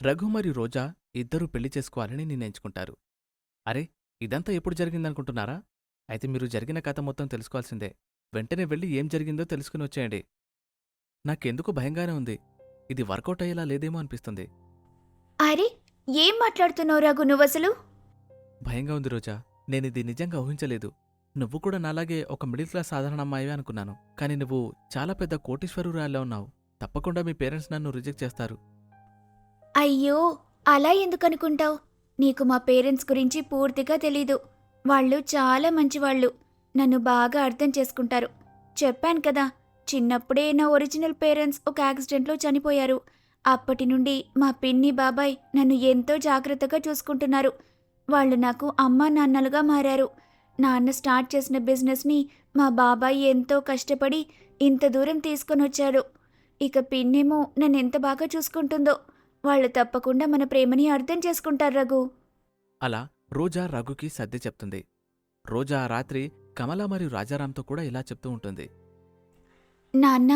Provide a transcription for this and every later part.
రఘు మరియు రోజా ఇద్దరూ పెళ్లి చేసుకోవాలని నిర్ణయించుకుంటారు. అరే, ఇదంతా ఎప్పుడు జరిగిందనుకుంటున్నారా? అయితే మీరు జరిగిన కథ మొత్తం తెలుసుకోవాల్సిందే. వెంటనే వెళ్ళి ఏం జరిగిందో తెలుసుకుని వచ్చేయండి. నాకెందుకు భయంగానే ఉంది. ఇది వర్కౌట్ అయ్యేలా లేదేమో అనిపిస్తుంది. అరే, ఏం మాట్లాడుతున్నావు రఘు నువ్వసలు? భయంగా ఉంది రోజా. నేనిది నిజంగా ఊహించలేదు. నువ్వు కూడా నాలాగే ఒక మిడిల్ క్లాస్ సాధారణ అమ్మాయివే అనుకున్నాను. కానీ నువ్వు చాలా పెద్ద కోటీశ్వరురాల్లా ఉన్నావు. తప్పకుండా మీ పేరెంట్స్ నన్ను రిజెక్ట్ చేస్తారు. అయ్యో, అలా ఎందుకనుకుంటావు? నీకు మా పేరెంట్స్ గురించి పూర్తిగా తెలీదు. వాళ్ళు చాలా మంచివాళ్ళు. నన్ను బాగా అర్థం చేసుకుంటారు. చెప్పాను కదా, చిన్నప్పుడే నా ఒరిజినల్ పేరెంట్స్ ఒక యాక్సిడెంట్లో చనిపోయారు. అప్పటి నుండి మా పిన్ని బాబాయ్ నన్ను ఎంతో జాగ్రత్తగా చూసుకుంటున్నారు. వాళ్ళు నాకు అమ్మా నాన్నలుగా మారారు. నాన్న స్టార్ట్ చేసిన బిజినెస్ని మా బాబాయ్ ఎంతో కష్టపడి ఇంత దూరం తీసుకొనొచ్చాడు. ఇక పిన్నేమో నన్ను ఎంత బాగా చూసుకుంటుందో. వాళ్ళు తప్పకుండా మన ప్రేమని అర్థం చేసుకుంటారు రఘు. అలా రోజా రఘుకి సర్ది చెప్తుంది. రోజా ఆ రాత్రి కమల మరియు రాజారాంతో కూడా ఇలా చెప్తూ ఉంటుంది. నాన్న,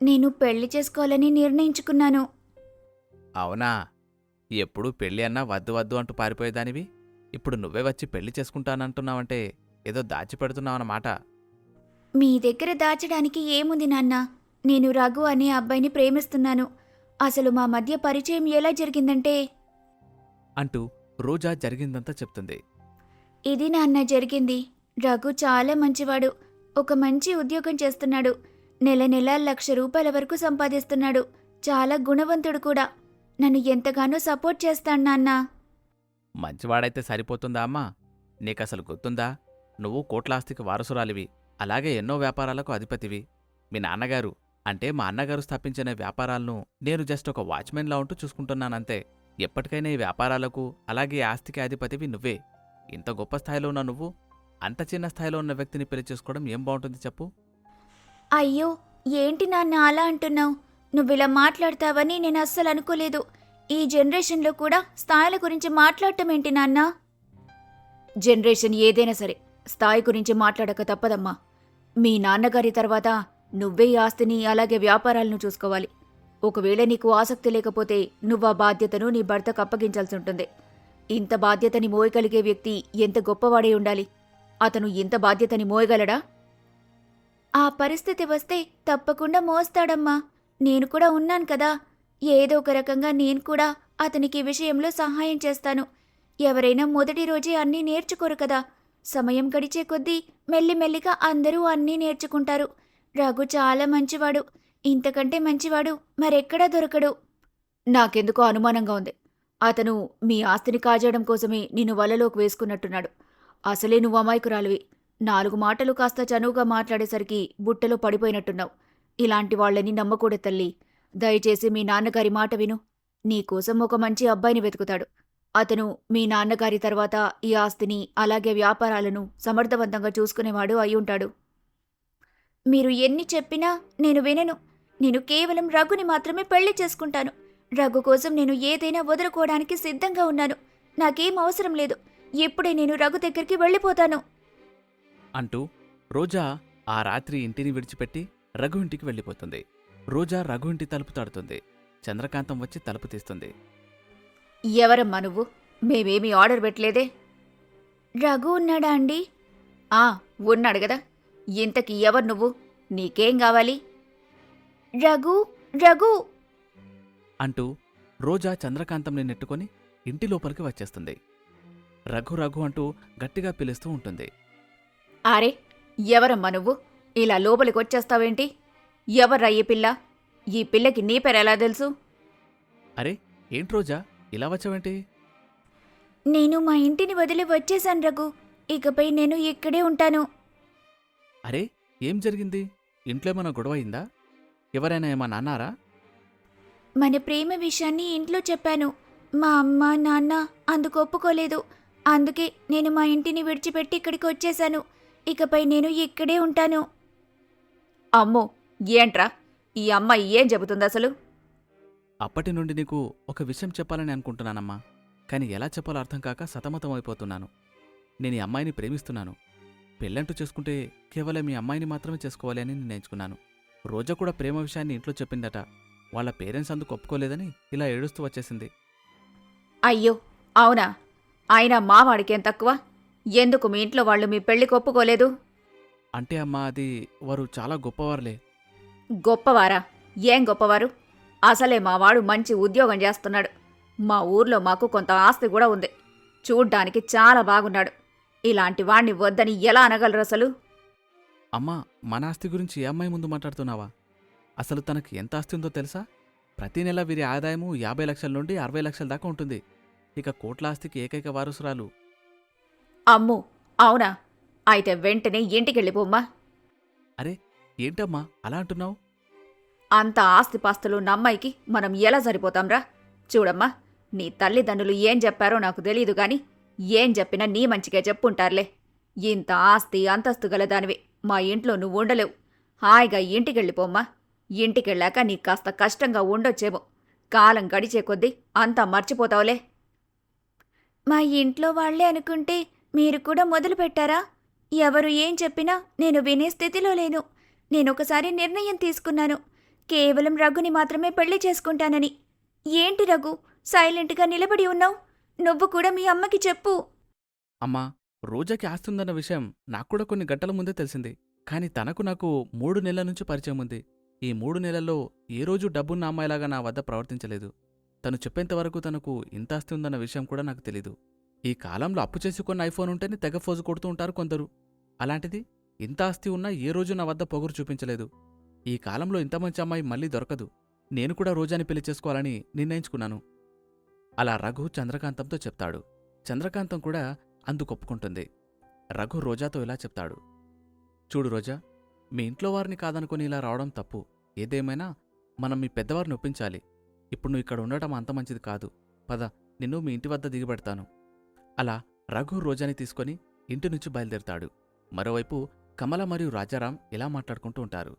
నేను పెళ్లి చేసుకోవాలని నిర్ణయించుకున్నాను. అవునా? ఎప్పుడూ పెళ్ళి అన్నా వద్దు వద్దు అంటూ పారిపోయేదానివి. ఇప్పుడు నువ్వే వచ్చి పెళ్లి చేసుకుంటానంటున్నావంటే ఏదో దాచిపెడుతున్నావన్నమాట. మీ దగ్గర దాచడానికి ఏముంది నాన్న? నేను రఘు అనే అబ్బాయిని ప్రేమిస్తున్నాను. అసలు మా మధ్య పరిచయం ఎలా జరిగిందంటే, అంటూ రోజా జరిగిందంతా చెప్తుంది. ఇది నాన్న జరిగింది. రఘు చాలా మంచివాడు. ఒక మంచి ఉద్యోగం చేస్తున్నాడు. నెల నెల ₹1,00,000 వరకు సంపాదిస్తున్నాడు. చాలా గుణవంతుడు కూడా. నన్ను ఎంతగానో సపోర్ట్ చేస్తాడు నాన్న. మంచివాడైతే సరిపోతుందా అమ్మా? నీకసలు గుర్తుందా? నువ్వు కోట్లాస్తికి వారసురాలివి. అలాగే ఎన్నో వ్యాపారాలకు అధిపతివి. మీ నాన్నగారు అంటే మా అన్నగారు స్థాపించిన వ్యాపారాలను నేను జస్ట్ ఒక వాచ్మెన్లా ఉంటూ చూసుకుంటున్నానంతే. ఎప్పటికైనా ఈ వ్యాపారాలకు అలాగే ఈ ఆస్తికి అధిపతివి నువ్వే. ఇంత గొప్ప స్థాయిలో ఉన్న నువ్వు అంత చిన్న స్థాయిలో ఉన్న వ్యక్తిని పెళ్లి చేసుకోవడం ఏం బాగుంటుంది చెప్పు? అయ్యో, ఏంటి నాన్న అలా అంటున్నావు? నువ్విలా మాట్లాడతావని నేను అస్సలు అనుకోలేదు. ఈ జనరేషన్లో కూడా స్థాయిల గురించి మాట్లాడటం ఏంటి నాన్న? జనరేషన్ ఏదైనా సరే స్థాయి గురించి మాట్లాడక తప్పదమ్మా. మీ నాన్నగారి తర్వాత నువ్వే ఈ ఆస్తిని అలాగే వ్యాపారాలను చూసుకోవాలి. ఒకవేళ నీకు ఆసక్తి లేకపోతే నువ్వు ఆ బాధ్యతను నీ భర్తకు అప్పగించాల్సి ఉంటుంది. ఇంత బాధ్యతని మోయగలిగే వ్యక్తి ఎంత గొప్పవాడై ఉండాలి. అతను ఇంత బాధ్యతని మోయగలడా? ఆ పరిస్థితి వస్తే తప్పకుండా మోస్తాడమ్మా. నేను కూడా ఉన్నాను కదా. ఏదో ఒక రకంగా నేను కూడా అతనికి ఈ విషయంలో సహాయం చేస్తాను. ఎవరైనా మొదటి రోజే అన్నీ నేర్చుకోరు కదా. సమయం గడిచే కొద్దీ మెల్లిమెల్లిగా అందరూ అన్నీ నేర్చుకుంటారు. రఘు చాలా మంచివాడు. ఇంతకంటే మంచివాడు మరెక్కడా దొరకడు. నాకెందుకో అనుమానంగా ఉంది. అతను మీ ఆస్తిని కాజేయడం కోసమే నిన్ను వలలోకి వేసుకున్నట్టున్నాడు. అసలే నువ్వు అమాయకురాలివి. 4 మాటలు కాస్త చనువుగా మాట్లాడేసరికి బుట్టలో పడిపోయినట్టున్నావు. ఇలాంటి వాళ్ళని నమ్మకూడదు తల్లి. దయచేసి మీ నాన్నగారి మాట విను. నీకోసం ఒక మంచి అబ్బాయిని వెతుకుతాడు. అతను మీ నాన్నగారి తర్వాత ఈ ఆస్తిని అలాగే వ్యాపారాలను సమర్థవంతంగా చూసుకునేవాడు అయ్యుంటాడు. మీరు ఎన్ని చెప్పినా నేను వినను. నేను కేవలం రఘుని మాత్రమే పెళ్లి చేసుకుంటాను. రఘు కోసం నేను ఏదైనా వదులుకోవడానికి సిద్ధంగా ఉన్నాను. నాకేం అవసరం లేదు. ఇప్పుడే నేను రఘు దగ్గరికి వెళ్ళిపోతాను అంటూ రోజా ఆ రాత్రి ఇంటిని విడిచిపెట్టి రఘు ఇంటికి వెళ్ళిపోతుంది. రోజా రఘు ఇంటి తలుపు తడుతుంది. చంద్రకాంతం వచ్చి తలుపు తీస్తుంది. ఎవరమ్మా నువ్వు? మేమేమీ ఆర్డర్ పెట్టలేదే. రఘు ఉన్నాడా అండి? ఉన్నాడు గదా. ఇంతకీ ఎవరు నువ్వు? నీకేం కావాలి? రఘు, రఘు అంటూ రోజా చంద్రకాంతంని నెట్టుకొని ఇంటి లోపలికి వచ్చేస్తుంది. రఘు రఘు అంటూ గట్టిగా పిలుస్తూ ఉంటుంది. అరే, ఎవరమ్మా నువ్వు? ఇలా లోపలికొచ్చేస్తావేంటి? ఎవర్రా ఈ పిల్ల? ఈ పిల్లకి నీ పేరెలా తెలుసు? అరే, ఏంటి రోజా ఇలా వచ్చావేంటి? నేను మా ఇంటిని వదిలి వచ్చేశాను రఘు. ఇకపై నేను ఇక్కడే ఉంటాను. అరే, ఏం జరిగింది? ఇంట్లో ఏమైనా గొడవ అయిందా? ఎవరైనా ఏమన్నా అన్నారా? మన ప్రేమ విషయాన్ని ఇంట్లో చెప్పాను. మా అమ్మ నాన్న అందుకు ఒప్పుకోలేదు. అందుకే నేను మా ఇంటిని విడిచిపెట్టి ఇక్కడికి వచ్చేశాను. ఇకపై నేను ఇక్కడే ఉంటాను. అమ్మో, ఏంట్రా ఈ అమ్మాయి ఏం చెబుతుంది అసలు? అప్పటి నుండి నీకు ఒక విషయం చెప్పాలని అనుకుంటున్నానమ్మా. కానీ ఎలా చెప్పాలో అర్థం కాక సతమతమైపోతున్నాను. నేను ఈ అమ్మాయిని ప్రేమిస్తున్నాను. పెళ్ళంటూ చేసుకుంటే కేవలం ఈ అమ్మాయిని మాత్రమే చేసుకోవాలి అని నిర్ణయించుకున్నాను. రోజా కూడా ప్రేమ విషయాన్ని ఇంట్లో చెప్పిందట. వాళ్ళ పేరెంట్స్ అందుకు ఒప్పుకోలేదని ఇలా ఏడుస్తూ వచ్చేసింది. అయ్యో అవునా? అయినా మావాడికేం తక్కువ? ఎందుకు మీ ఇంట్లో వాళ్ళు మీ పెళ్లికి ఒప్పుకోలేదు? అంటే అమ్మా అది వారు చాలా గొప్పవారులే. గొప్పవారా? ఏం గొప్పవారు? అసలే మావాడు మంచి ఉద్యోగం చేస్తున్నాడు. మా ఊర్లో మాకు కొంత ఆస్తి కూడా ఉంది. చూడ్డానికి చాలా బాగున్నాడు. ఇలాంటి వాణ్ణి వద్దని ఎలా అనగలరు అసలు? అమ్మా మన ఆస్తి గురించి ఏ అమ్మాయి ముందు మాట్లాడుతున్నావా? అసలు తనకి ఎంత ఆస్తి ఉందో తెలుసా? ప్రతి నెల వీరి ఆదాయము 50 లక్షల నుండి 60 లక్షల దాకా ఉంటుంది. ఇక కోట్ల ఆస్తికి ఏకైక వారసురాలు. అమ్మో అవునా? అయితే వెంటనే ఇంటికెళ్ళిపోమ్మా. అరే ఏంటమ్మా అలా అంటున్నావు? అంత ఆస్తిపాస్తులున్న అమ్మాయికి మనం ఎలా సరిపోతాంరా? చూడమ్మా, నీ తల్లిదండ్రులు ఏం చెప్పారో నాకు తెలీదు గాని ఏం చెప్పినా నీ మంచిగా చెప్పుంటారులే. ఇంత ఆస్తి అంతస్తు గలదానివి మా ఇంట్లో నువ్వు ఉండలేవు. హాయిగా ఇంటికెళ్ళిపోమ్మా. ఇంటికెళ్ళాక నీకు కాస్త కష్టంగా ఉండొచ్చేమో. కాలం గడిచే కొద్దీ అంతా మర్చిపోతావులే. మా ఇంట్లో వాళ్లే అనుకుంటే మీరు కూడా మొదలు పెట్టారా? ఎవరు ఏం చెప్పినా నేను వినే స్థితిలో లేను. నేనొకసారి నిర్ణయం తీసుకున్నాను. కేవలం రఘుని మాత్రమే పెళ్లి చేసుకుంటానని. ఏంటి రఘు, సైలెంట్గా నిలబడి ఉన్నావు? నువ్వు కూడా మీ అమ్మకి చెప్పు. అమ్మా రోజాకి ఆస్తి ఉందన్న విషయం నాక్కూడా కొన్ని గంటల ముందే తెలిసింది. కాని నాకు 3 నెలల నుంచి పరిచయం ఉంది. ఈ 3 నెలల్లో ఏ రోజు డబ్బున్న అమ్మాయిలాగా నా వద్ద ప్రవర్తించలేదు. తను చెప్పేంతవరకు తనకు ఇంత ఆస్తి ఉందన్న విషయం కూడా నాకు తెలీదు. ఈ కాలంలో అప్పు చేసి కొన్న ఐఫోన్ ఉంటేనే తెగ ఫోజు కొడుతూ ఉంటారు కొందరు. అలాంటిది ఇంత ఆస్తి ఉన్నా ఏ రోజు నా వద్ద పొగరు చూపించలేదు. ఈ కాలంలో ఇంత మంచి అమ్మాయి మళ్ళీ దొరకదు. నేను కూడా రోజాని పెళ్లి చేసుకోవాలని నిర్ణయించుకున్నాను. అలా రఘు చంద్రకాంతంతో చెప్తాడు. చంద్రకాంతం కూడా అందుకొప్పుకుంటుంది. రఘు రోజాతో ఇలా చెప్తాడు. చూడు రోజా, మీ ఇంట్లో వారిని కాదనుకుని ఇలా రావడం తప్పు. ఏదేమైనా మనం మీ పెద్దవారిని ఒప్పించాలి. ఇప్పుడు నువ్వు ఇక్కడ ఉండటం అంత మంచిది కాదు. పద, నిన్ను మీ ఇంటి వద్ద దిగబెడతాను. అలా రఘు రోజాని తీసుకొని ఇంటి నుంచి బయలుదేరతాడు. మరోవైపు కమల మరియు రాజారాం ఇలా మాట్లాడుకుంటూ ఉంటారు.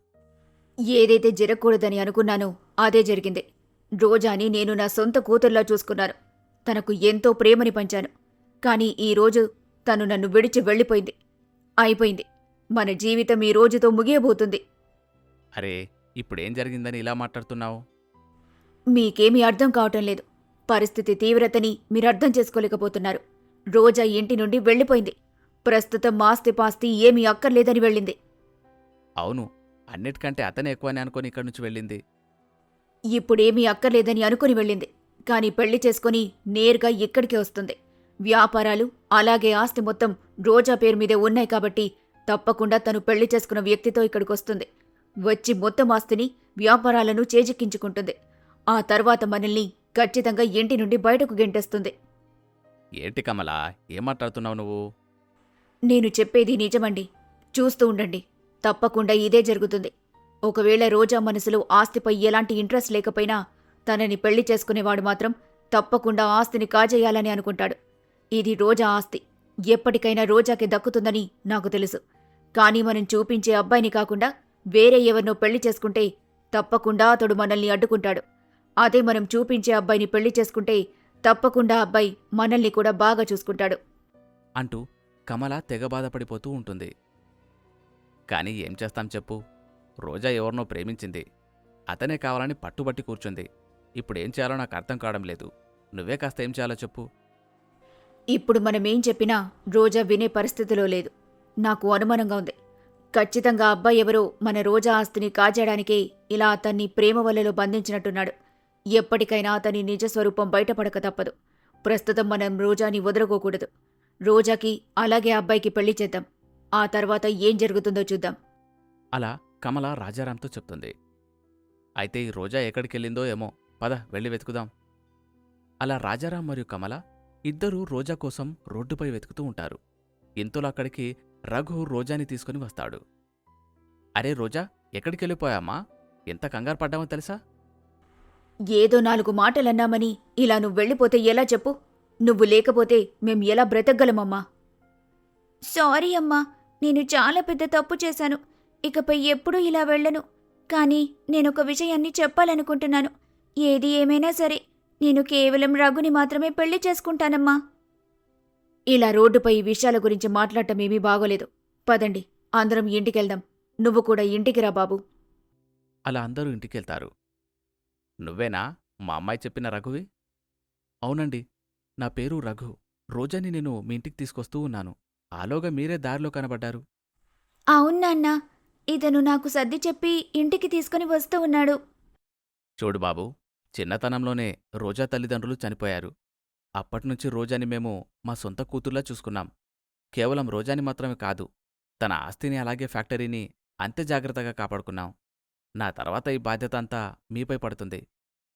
ఏదైతే జరగకూడదని అనుకున్నానో అదే జరిగింది. రోజాని నేను నా సొంత కూతుర్లా చూసుకున్నాను. తనకు ఎంతో ప్రేమని పంచాను. కానీ ఈరోజు తను నన్ను విడిచి వెళ్ళిపోయింది. అయిపోయింది. మన జీవితం ఈ రోజుతో ముగియబోతుంది. అరే, ఇప్పుడేం జరిగిందని ఇలా మాట్లాడుతున్నావు? మీకేమీ అర్థం కావటం లేదు. పరిస్థితి తీవ్రతని మీరర్థం చేసుకోలేకపోతున్నారు. రోజా ఇంటి నుండి వెళ్ళిపోయింది. ప్రస్తుతం ఆస్తిపాస్తి ఏమీ అక్కర్లేదని వెళ్ళింది. అవును, అన్నిటికంటే అతనే ఎక్కువని అనుకొని ఇక్కడి నుంచి వెళ్ళింది. ఇప్పుడేమీ అక్కర్లేదని అనుకుని వెళ్ళింది. కాని పెళ్లి చేసుకుని నేరుగా ఇక్కడికే వస్తుంది. వ్యాపారాలు అలాగే ఆస్తి మొత్తం రోజా పేరు మీదే ఉన్నాయి కాబట్టి తప్పకుండా తను పెళ్లి చేసుకున్న వ్యక్తితో ఇక్కడికొస్తుంది. వచ్చి మొత్తం ఆస్తిని, వ్యాపారాలను చేజిక్కించుకుంటుంది. ఆ తర్వాత మనల్ని ఖచ్చితంగా ఇంటి నుండి బయటకు గెంటేస్తుంది. ఏంటి కమలా, ఏం మాట్లాడుతున్నావు నువ్వు? నేను చెప్పేది నిజమండి. చూస్తూ ఉండండి. తప్పకుండా ఇదే జరుగుతుంది. ఒకవేళ రోజా మనసులో ఆస్తిపై ఎలాంటి ఇంట్రెస్ట్ లేకపోయినా తనని పెళ్లి చేసుకునేవాడు మాత్రం తప్పకుండా ఆస్తిని కాజేయాలని అనుకుంటాడు. ఇది రోజా ఆస్తి. ఎప్పటికైనా రోజాకి దక్కుతుందని నాకు తెలుసు. కానీ మనం చూపించే అబ్బాయిని కాకుండా వేరే ఎవరినో పెళ్లి చేసుకుంటే తప్పకుండా అతడు మనల్ని అడ్డుకుంటాడు. అదే మనం చూపించే అబ్బాయిని పెళ్లి చేసుకుంటే తప్పకుండా అబ్బాయి మనల్ని కూడా బాగా చూసుకుంటాడు అంటూ కమల తెగ బాధపడిపోతూ ఉంటుంది. కాని ఏం చేస్తాం చెప్పు? రోజా ఎవరినో ప్రేమించింది. అతనే కావాలని పట్టుబట్టి కూర్చుంది. ఇప్పుడేం చేయాలో నాకు అర్థం కావడం లేదు. నువ్వే కాస్త ఏం చేయాలో చెప్పు. ఇప్పుడు మనమేం చెప్పినా రోజా వినే పరిస్థితిలో లేదు. నాకు అనుమానంగా ఉంది. ఖచ్చితంగా అబ్బాయి ఎవరో మన రోజా ఆస్తిని కాజేయడానికే ఇలా అతన్ని ప్రేమ వలలో బంధించినట్టున్నాడు. ఎప్పటికైనా అతని నిజస్వరూపం బయటపడక తప్పదు. ప్రస్తుతం మనం రోజాని వదలకోకూడదు. రోజాకి అలాగే అబ్బాయికి పెళ్లి చేద్దాం. ఆ తర్వాత ఏం జరుగుతుందో చూద్దాం. అలా కమల రాజారాంతో చెప్తుంది. అయితే ఈ రోజా ఎక్కడికెళ్ళిందో ఏమో, పద వెళ్ళి వెతుకుదాం. అలా రాజారాం మరియు కమల ఇద్దరూ రోజా కోసం రోడ్డుపై వెతుకుతూ ఉంటారు. ఇంతలో అక్కడికి రఘు రోజాని తీసుకుని వస్తాడు. అరే రోజా, ఎక్కడికెళ్ళిపోయామ్మా? ఎంత కంగారు పడ్డామో తెలుసా? ఏదో 4 మాటలన్నామని ఇలా నువ్వు వెళ్ళిపోతే ఎలా చెప్పు? నువ్వు లేకపోతే మేం ఎలా బ్రతకగలమమ్మా? సారీ అమ్మా, నేను చాలా పెద్ద తప్పు చేశాను. ఇకపై ఎప్పుడూ ఇలా వెళ్ళను. కానీ నేనొక విషయాన్ని చెప్పాలనుకుంటున్నాను. ఏది ఏమైనా సరే నేను కేవలం రఘుని మాత్రమే పెళ్లి చేసుకుంటానమ్మా. ఇలా రోడ్డుపై ఈ విషయాల గురించి మాట్లాడటమేమీ బాగోలేదు. పదండి, అందరం ఇంటికెళ్దాం. నువ్వు కూడా ఇంటికి రా బాబు. అలా అందరూ ఇంటికెళ్తారు. నువ్వేనా మా అమ్మాయి చెప్పిన రఘువి? అవునండి, నా పేరు రఘు. రోజాని నేను మీ ఇంటికి తీసుకొస్తూ ఉన్నాను. ఆలోగా మీరే దారిలో కనబడ్డారు. అవును నాన్నా, ఇతను నాకు సర్ది చెప్పి ఇంటికి తీసుకుని వస్తూ ఉన్నాడు. చూడు బాబూ, చిన్నతనంలోనే రోజా తల్లిదండ్రులు చనిపోయారు. అప్పట్నుంచి రోజాని మేము మా సొంత కూతుర్లా చూసుకున్నాం. కేవలం రోజాని మాత్రమే కాదు, తన ఆస్తిని అలాగే ఫ్యాక్టరీని అంతే జాగ్రత్తగా కాపాడుకున్నాం. నా తర్వాత ఈ బాధ్యత అంతా మీపై పడుతుంది.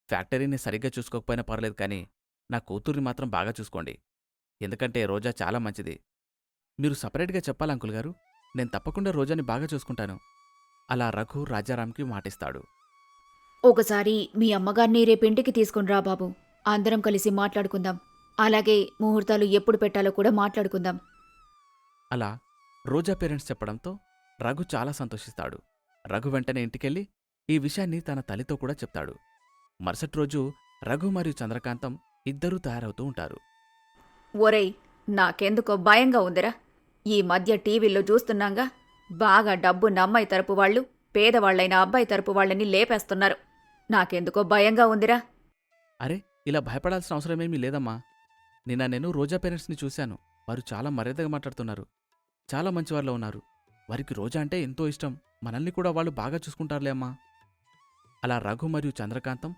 ఫ్యాక్టరీని సరిగ్గా చూసుకోకపోయినా పర్లేదు కానీ నా కూతుర్ని మాత్రం బాగా చూసుకోండి. ఎందుకంటే రోజా చాలా మంచిది. మీరు సపరేట్గా చెప్పాలి అంకుల్ గారు. నేను తప్పకుండా రోజాని బాగా చూసుకుంటాను. అలా రఘు రాజారాంకి మాటిస్తాడు. ఒకసారి మీ అమ్మగారిని రేపింటికి తీసుకుని రా బాబు. అందరం కలిసి మాట్లాడుకుందాం. అలాగే ముహూర్తాలు ఎప్పుడు పెట్టాలో కూడా మాట్లాడుకుందాం. అలా రోజా పేరెంట్స్ చెప్పడంతో రఘు చాలా సంతోషిస్తాడు. రఘు వెంటనే ఇంటికెళ్ళి ఈ విషయాన్ని తన తల్లితో కూడా చెప్తాడు. మరుసటి రోజు రఘు మరియు చంద్రకాంతం ఇద్దరూ తయారవుతూ ఉంటారు. ఒరేయ్, నాకెందుకో భయంగా ఉందిరా. ఈ మధ్య టీవీల్లో చూస్తున్నాంగా, బాగా డబ్బున్న అమ్మాయి తరపు వాళ్ళు పేదవాళ్లైన అబ్బాయి తరపు వాళ్ళని లేపేస్తున్నారు. నాకెందుకో భయంగా ఉందిరా. అరే, ఇలా భయపడాల్సిన అవసరమేమీ లేదమ్మా. నిన్న నేను రోజా పేరెంట్స్ని చూశాను. వారు చాలా మర్యాదగా మాట్లాడుతున్నారు. చాలా మంచివారిలో ఉన్నారు. వారికి రోజా అంటే ఎంతో ఇష్టం. మనల్ని కూడా వాళ్ళు బాగా చూసుకుంటారులే అమ్మా. అలా రఘు మరియు చంద్రకాంతం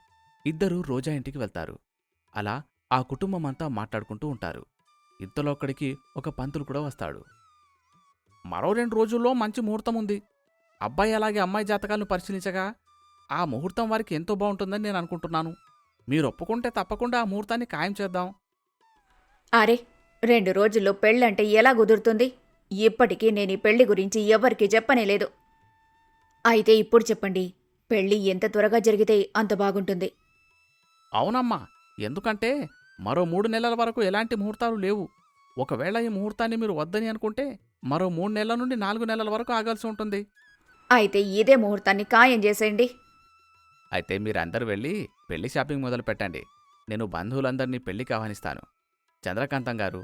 ఇద్దరూ రోజా ఇంటికి వెళ్తారు. అలా ఆ కుటుంబమంతా మాట్లాడుకుంటూ ఉంటారు. ఇంతలో అక్కడికి ఒక పంతులు కూడా వస్తాడు. మరో 2 రోజుల్లో మంచి ముహూర్తం ఉంది. అబ్బాయి అలాగే అమ్మాయి జాతకాలను పరిశీలించగా ఆ ముహూర్తం వారికి ఎంతో బాగుంటుందని నేను అనుకుంటున్నాను. మీరు ఒప్పుకుంటే తప్పకుండా ఆ ముహూర్తాన్ని ఖాయం చేద్దాం. అరే, 2 రోజుల్లో పెళ్ళంటే ఎలా కుదురుతుంది? ఇప్పటికీ నేను ఈ పెళ్లి గురించి ఎవ్వరికీ చెప్పనేలేదు. అయితే ఇప్పుడు చెప్పండి, పెళ్లి ఎంత త్వరగా జరిగితే అంత బాగుంటుంది. అవునమ్మా, ఎందుకంటే మరో 3 నెలల వరకు ఎలాంటి ముహూర్తాలు లేవు. ఒకవేళ ఈ ముహూర్తాన్ని మీరు వద్దని అనుకుంటే మరో 3 నెలల నుండి 4 నెలల వరకు ఆగాల్సి ఉంటుంది. అయితే ఇదే ముహూర్తాన్ని ఖాయం చేసేయండి. అయితే మీరందరూ వెళ్ళి పెళ్లి షాపింగ్ మొదలు పెట్టండి. నేను బంధువులందరినీ పెళ్లికి ఆహ్వానిస్తాను. చంద్రకాంతం గారు,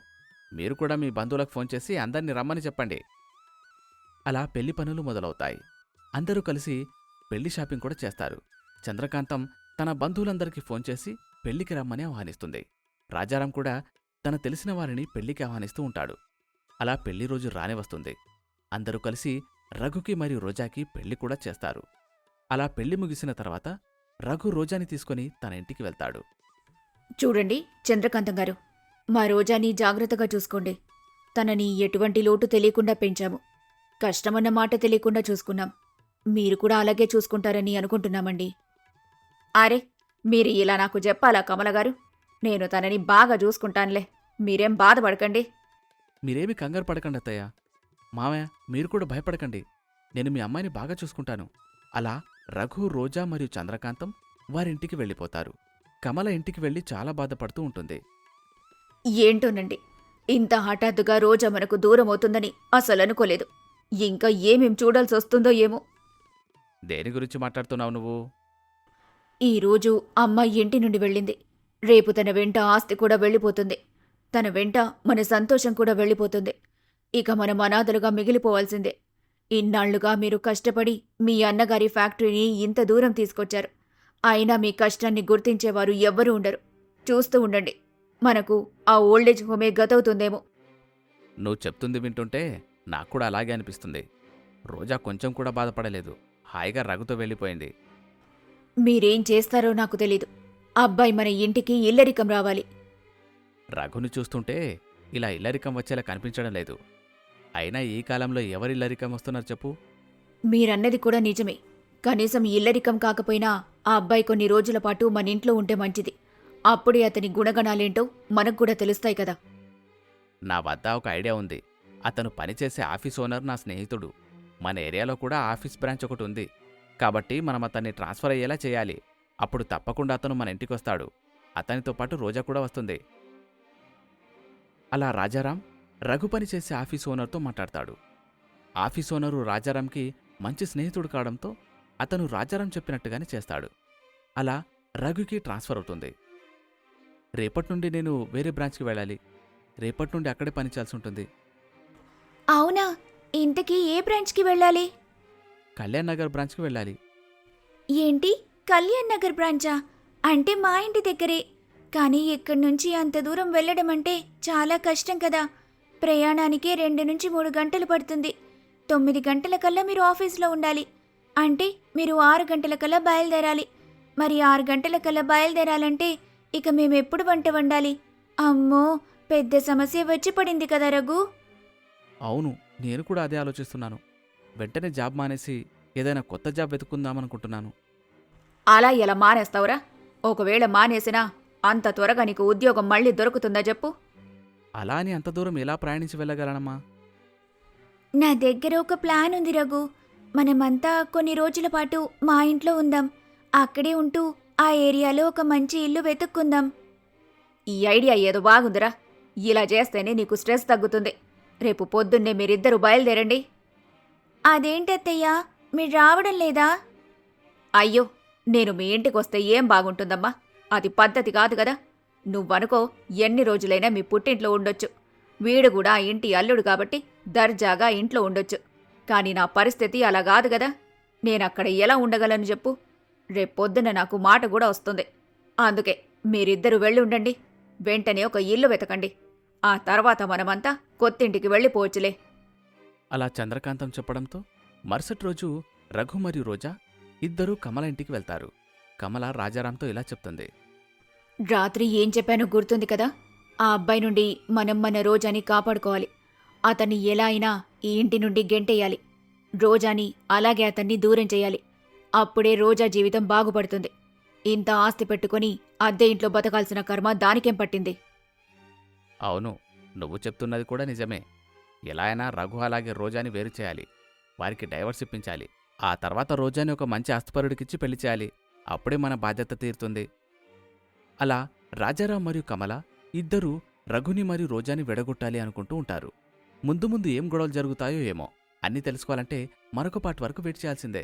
మీరు కూడా మీ బంధువులకు ఫోన్ చేసి అందరినీ రమ్మని చెప్పండి. అలా పెళ్లి పనులు మొదలవుతాయి. అందరూ కలిసి పెళ్లి షాపింగ్ కూడా చేస్తారు. చంద్రకాంతం తన బంధువులందరికీ ఫోన్ చేసి పెళ్లికి రమ్మని ఆహ్వానిస్తుంది. రాజారాం కూడా తన తెలిసిన వారిని పెళ్లికి ఆహ్వానిస్తూ ఉంటాడు. అలా పెళ్లి రోజు రానే వస్తుంది. అందరూ కలిసి రఘుకి మరియు రోజాకి పెళ్లి కూడా చేస్తారు. అలా పెళ్లి ముగిసిన తర్వాత రఘు రోజాని తీసుకుని తన ఇంటికి వెళ్తాడు. చూడండి చంద్రకాంతం గారు, మా రోజాని జాగ్రత్తగా చూసుకోండి. తనని ఎటువంటి లోటు తెలియకుండా పెంచాము. కష్టమన్న మాట తెలియకుండా చూసుకున్నాం. మీరు కూడా అలాగే చూసుకుంటారని అనుకుంటున్నామండి. అరే, మీరు ఇలా నాకు చెప్పాలా కమలగారు? నేను తనని బాగా చూసుకుంటానులే. మీరేం బాధపడకండి. మీరేమి కంగారు పడకండి అత్తయ్య. మామయ్య, మీరు కూడా భయపడకండి. నేను మీ అమ్మాయిని బాగా చూసుకుంటాను. అలా రఘు, రోజా మరియు చంద్రకాంతం వారింటికి వెళ్ళిపోతారు. కమల ఇంటికి వెళ్ళి చాలా బాధపడుతూ ఉంటుంది. ఏంటోనండి, ఇంత హఠాత్తుగా రోజా మనకు దూరం అవుతుందని అసలు అనుకోలేదు. ఇంకా ఏమేం చూడాల్సి వస్తుందో ఏమో. దేని గురించి మాట్లాడుతున్నావు నువ్వు? ఈరోజు అమ్మాయి ఇంటి నుండి వెళ్ళింది. రేపు తన వెంట ఆస్తి కూడా వెళ్ళిపోతుంది. తన వెంట మన సంతోషం కూడా వెళ్ళిపోతుంది. ఇక మనం అనాథలుగా మిగిలిపోవాల్సిందే. ఇన్నాళ్లుగా మీరు కష్టపడి మీ అన్నగారి ఫ్యాక్టరీని ఇంత దూరం తీసుకొచ్చారు. అయినా మీ కష్టాన్ని గుర్తించేవారు ఎవ్వరూ ఉండరు. చూస్తూ ఉండండి, మనకు ఆ ఓల్డేజ్ హోమే గతవుతుందేమో. నువ్వు చెప్తుంది వింటుంటే నాకు కూడా అలాగే అనిపిస్తుంది. రోజా కొంచెం కూడా బాధపడలేదు. హాయిగా రఘుతో వెళ్ళిపోయింది. మీరేం చేస్తారో నాకు తెలీదు. అబ్బాయి మన ఇంటికి ఇల్లరికం రావాలి. రఘుని చూస్తుంటే ఇలా ఇల్లరికం వచ్చేలా కనిపించడం లేదు. అయినా ఈ కాలంలో ఎవరి ఇల్లరికం వస్తున్నారు చెప్పు? మీరన్నది కూడా నిజమే. కనీసం ఇల్లరికం కాకపోయినా ఆ అబ్బాయి కొన్ని రోజుల పాటు మన ఇంట్లో ఉంటే మంచిది. అప్పుడే అతని గుణగణాలేంటో మనకు కూడా తెలుస్తాయి కదా. నా వద్ద ఒక ఐడియా ఉంది. అతను పనిచేసే ఆఫీస్ ఓనర్ నా స్నేహితుడు. మన ఏరియాలో కూడా ఆఫీస్ బ్రాంచ్ ఒకటి ఉంది. కాబట్టి మనం అతన్ని ట్రాన్స్ఫర్ అయ్యేలా చేయాలి. అప్పుడు తప్పకుండా అతను మన ఇంటికొస్తాడు. అతనితో పాటు రోజా కూడా వస్తుంది. అలా రాజారాం రఘు పనిచేసే ఆఫీస్ ఓనర్తో మాట్లాడతాడు. ఆఫీస్ ఓనరు రాజారాంకి మంచి స్నేహితుడు కావడంతో అతను రాజారాం చెప్పినట్టుగానే చేస్తాడు. అలా రఘుకి ట్రాన్స్ఫర్ అవుతుంది. రేపటి నుండి నేను వేరే బ్రాంచ్కి వెళ్ళాలి. రేపటి నుండి అక్కడే పనిచేయాల్సి ఉంటుంది. అవునా? ఇంతకీ ఏ బ్రాంచ్కి వెళ్ళాలి? కళ్యాణ్ నగర్ బ్రాంచ్కి వెళ్ళాలి. ఏంటి, కళ్యాణ్ నగర్ బ్రాంచా? అంటే మా ఇంటి దగ్గరే. కానీ ఇక్కడి నుంచి అంత దూరం వెళ్ళడం అంటే చాలా కష్టం కదా. ప్రయాణానికే 2 నుంచి 3 గంటలు పడుతుంది. 9 గంటలకల్లా మీరు ఆఫీస్లో ఉండాలి. అంటే మీరు 6 గంటలకల్లా బయలుదేరాలి. మరి 6 గంటలకల్లా బయలుదేరాలంటే ఇక మేమెప్పుడు వంట వండాలి? అమ్మో, పెద్ద సమస్య వచ్చి పడింది కదా రఘు. అవును, నేను కూడా అదే ఆలోచిస్తున్నాను. వెంటనే జాబ్ మానేసి ఏదైనా కొత్త జాబ్ వెతుక్కుందామనుకుంటున్నాను. అలా ఎలా మానేస్తావురా? ఒకవేళ మానేసినా అంత త్వరగా నీకు ఉద్యోగం మళ్ళీ దొరుకుతుందా చెప్పు? అలా అని అంత దూరం ఎలా ప్రయాణించి వెళ్ళగలనమ్మా? నా దగ్గర ఒక ప్లాన్ ఉంది రఘు. మనమంతా కొన్ని రోజుల పాటు మా ఇంట్లో ఉందాం. అక్కడే ఉంటూ ఆ ఏరియాలో ఒక మంచి ఇల్లు వెతుక్కుందాం. ఈ ఐడియా ఏదో బాగుందిరా. ఇలా చేస్తేనే నీకు స్ట్రెస్ తగ్గుతుంది. రేపు పొద్దున్నే మీరిద్దరూ బయలుదేరండి. అదేంటత్తయ్యా, మీరు రావడం లేదా? అయ్యో, నేను మీ ఇంటికొస్తే ఏం బాగుంటుందమ్మా? అది పద్ధతి కాదు కదా. నువ్వనుకో, ఎన్ని రోజులైనా మీ పుట్టింట్లో ఉండొచ్చు. వీడు కూడా ఆ ఇంటి అల్లుడు కాబట్టి దర్జాగా ఇంట్లో ఉండొచ్చు. కానీ నా పరిస్థితి అలా కాదు కదా. నేనక్కడ ఎలా ఉండగలను చెప్పు? రేపొద్దున నాకు మాట కూడా వస్తుంది. అందుకే మీరిద్దరూ వెళ్ళి ఉండండి. వెంటనే ఒక ఇల్లు వెతకండి. ఆ తర్వాత మనమంతా కొత్తింటికి వెళ్ళిపోవచ్చులే. అలా చంద్రకాంతం చెప్పడంతో మరుసటి రోజు రఘు మరియు రోజా ఇద్దరూ కమల ఇంటికి వెళ్తారు. కమల రాజారాంతో ఇలా చెప్తుంది. రాత్రి ఏం చెప్పానో గుర్తుంది కదా. ఆ అబ్బాయి నుండి మనం మన రోజాని కాపాడుకోవాలి. అతన్ని ఎలా అయినా ఈ ఇంటి నుండి గెంటేయాలి. రోజాని అలాగే అతన్ని దూరం చేయాలి. అప్పుడే రోజా జీవితం బాగుపడుతుంది. ఇంత ఆస్తి పెట్టుకుని అద్దె ఇంట్లో బతకాల్సిన కర్మ దానికేం పట్టింది? అవును, నువ్వు చెప్తున్నది కూడా నిజమే. ఎలా అయినా రఘు అలాగే రోజాని వేరు చేయాలి. వారికి డైవర్స్ ఇప్పించాలి. ఆ తర్వాత రోజాని ఒక మంచి ఆస్తిపరుడికిచ్చి పెళ్లి చేయాలి. అప్పుడే మన బాధ్యత తీరుతుంది. అలా రాజారాం మరియు కమల ఇద్దరూ రఘుని మరియు రోజాని విడగొట్టాలి అనుకుంటూ ఉంటారు. ముందు ముందు ఏం గొడవలు జరుగుతాయో ఏమో అన్నీ తెలుసుకోవాలంటే మరొక పార్ట్ వరకు వెయిట్ చేయాల్సిందే.